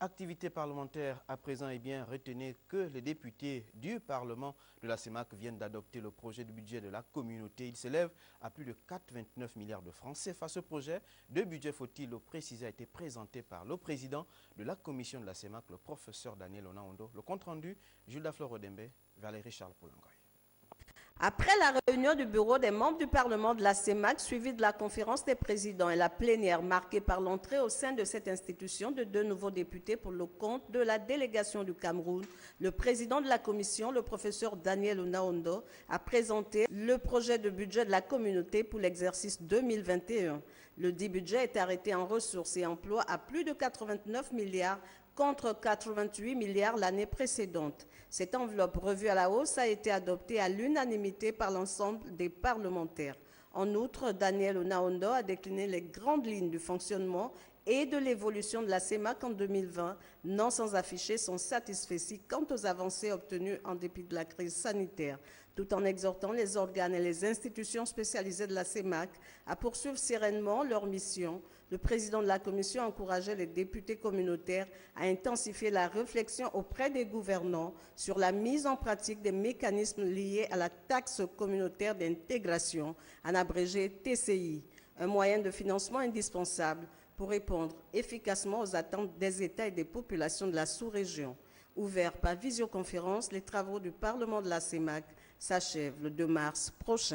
Activité parlementaire à présent, retenez que les députés du Parlement de la CEMAC viennent d'adopter le projet de budget de la communauté. Il s'élève à plus de 4,29 milliards de francs CFA. Ce projet de budget, faut-il le préciser, a été présenté par le président de la commission de la CEMAC, le professeur Daniel Onaondo. Le compte-rendu, Jules Dafleur-Odembe, Valérie Charles Poulangoy. Après la réunion du bureau des membres du Parlement de la CEMAC, suivie de la conférence des présidents et la plénière marquée par l'entrée au sein de cette institution de 2 nouveaux députés pour le compte de la délégation du Cameroun, le président de la commission, le professeur Daniel Onaondo, a présenté le projet de budget de la communauté pour l'exercice 2021. Le dit budget est arrêté en ressources et emplois à plus de 89 milliards contre 88 milliards l'année précédente. Cette enveloppe revue à la hausse a été adoptée à l'unanimité par l'ensemble des parlementaires. En outre, Daniel Onaondo a décliné les grandes lignes du fonctionnement et de l'évolution de la CEMAC en 2020, non sans afficher son satisfecit quant aux avancées obtenues en dépit de la crise sanitaire, tout en exhortant les organes et les institutions spécialisées de la CEMAC à poursuivre sereinement leur mission. Le président de la commission a encouragé les députés communautaires à intensifier la réflexion auprès des gouvernants sur la mise en pratique des mécanismes liés à la taxe communautaire d'intégration, en abrégé TCI, un moyen de financement indispensable pour répondre efficacement aux attentes des États et des populations de la sous-région. Ouvert par visioconférence, les travaux du Parlement de la CEMAC s'achèvent le 2 mars prochain.